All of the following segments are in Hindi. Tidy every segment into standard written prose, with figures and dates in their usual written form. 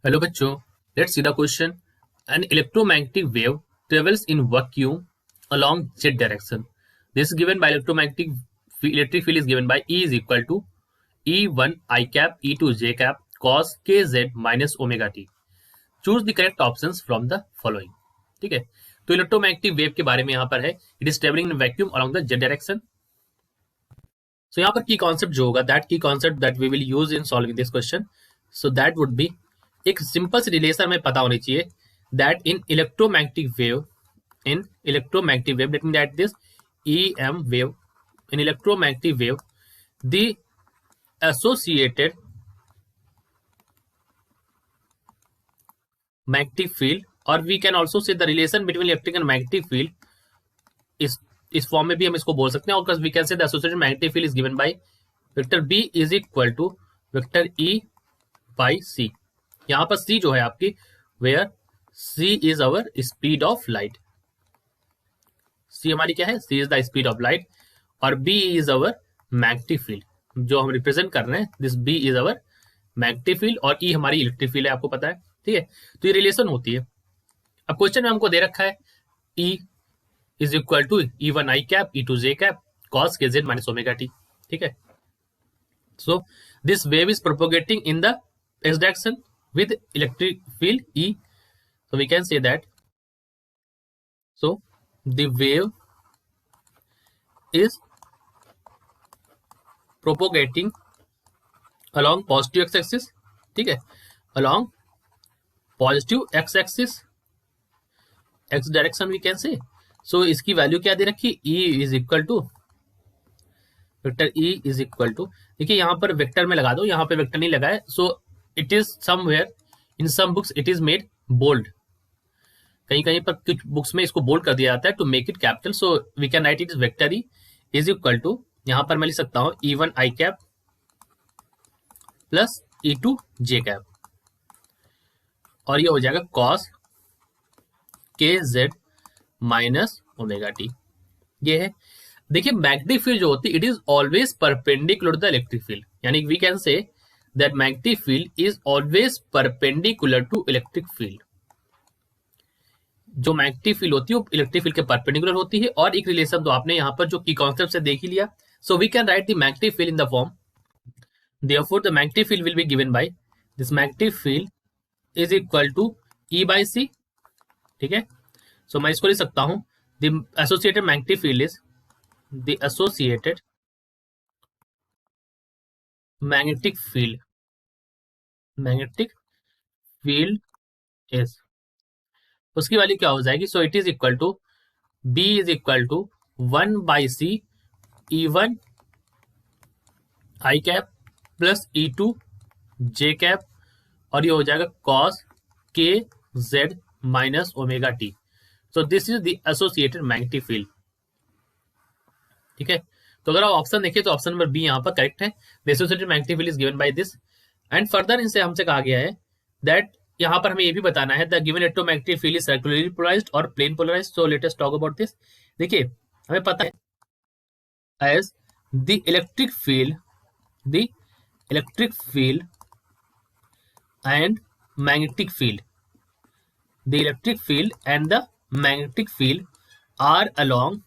Hello bachcho, let's see the question. An electromagnetic wave travels in vacuum along z direction. This is given by electric field is given by E is equal to E1 I cap E2 j cap cos kz minus omega t. Choose the correct options from the following. ठीक है, तो इलेक्ट्रोमैग्नेटिक वेव के बारे में यहाँ पर है. It is travelling in vacuum along the z direction. So यहाँ पर की कॉन्सेप्ट जो होगा, दैट की concept that we will use in solving this question, so that would be, एक सिंपल सी रिलेशन हमें पता होनी चाहिए that in electromagnetic wave, let me write this EM wave, in electromagnetic wave the associated magnetic field, or we can also say the relation between electric and magnetic field इस फॉर्म में भी हम इसको बोल सकते हैं. और we can say the associated magnetic field is given by vector B is equal to vector E by C. यहाँ पर C जो है आपकी, where C is our speed of light. C हमारी क्या है? C is the speed of light. और B is our magnetic field जो हम रिप्रेजेंट कर रहे हैं. This B is our magnetic field और E हमारी इलेक्ट्रिक फील्ड है, आपको पता है. ठीक है, तो ये रिलेशन होती है. अब क्वेश्चन में हमको दे रखा है E is equal to E1 I cap E2 j cap cos kz minus omega t. ठीक है, so this wave is propagating in the x direction with electric field E. So we can say that, so the wave is propagating along positive x axis. ठीक है, along positive x axis, x direction we can say. So इसकी वैल्यू क्या दे रखी? E is equal to vector E is equal to, देखिए यहाँ पर वेक्टर में लगा दो, यहाँ पे वेक्टर नहीं लगा है. So it is somewhere in some books it is made bold, कहीं कहीं पर कुछ बुक्स में इसको बोल्ड कर दिया जाता है to make it capital. So we can write it is vector E is equal to, यहाँ पर मैं लिख सकता हूँ E1 I cap plus E2 j cap, और ये हो जाएगा cos kz minus omega t. ये है. देखिए मैग्नेटिक फील्ड जो होती है, it is always perpendicular to the electric field, यानी we can say that magnetic field is always perpendicular to electric field. जो मैग्नेटिक फील्ड होती है वो इलेक्ट्रिक फील्ड के परपेंडिकुलर होती है. और एक रिलेशन तो आपने यहाँ पर जो की कॉन्सेप्ट से देख ही लिया. So we can write the magnetic field in the form, therefore the magnetic field will be given by this magnetic field is equal to E by C. ठीक है, सो मैं इसको लिख सकता हूं the associated magnetic field is the associated magnetic field is, उसकी वैल्यू क्या हो जाएगी? So it is equal to B is equal to 1 by C E1 I cap plus E2 j cap, और ये हो जाएगा cos kz minus omega T. So this is the associated magnetic field. ठीक है, तो अगर आप ऑप्शन देखिए तो ऑप्शन नंबर बी यहाँ पर करेक्ट है. The associated magnetic field is given by this. And further इनसे हमसे कहा गया है दैट यहाँ पर हमें ये भी बताना है the given electromagnetic field is circularly polarised और plane polarised. So let us talk about this. देखिए हमें पता है as the electric field and magnetic field, the electric field and the magnetic field are along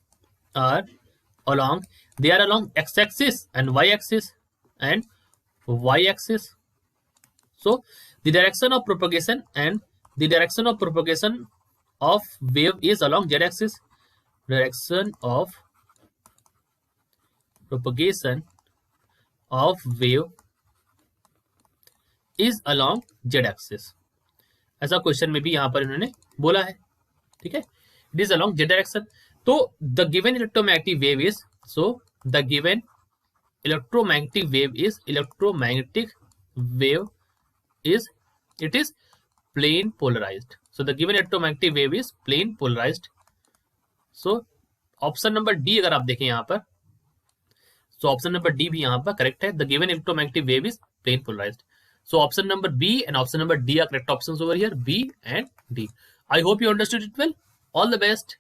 they are along x axis and y axis and y axis. So the direction of propagation of wave is along z axis. Direction of propagation of wave is along z axis. ऐसा क्वेश्चन में भी यहां पर इन्होंने बोला है. ठीक है, it is along z direction. तो the given electromagnetic wave is, so the given electromagnetic wave is it is plane polarised. So the given electromagnetic wave is plane polarised. So option number d अगर आप देखें यहाँ पर, सो ऑप्शन नंबर डी भी यहाँ पर करेक्ट है. The given electromagnetic wave is plane polarized. So option number B and option number D are correct options over here. B and D. I hope you understood it well. All the best.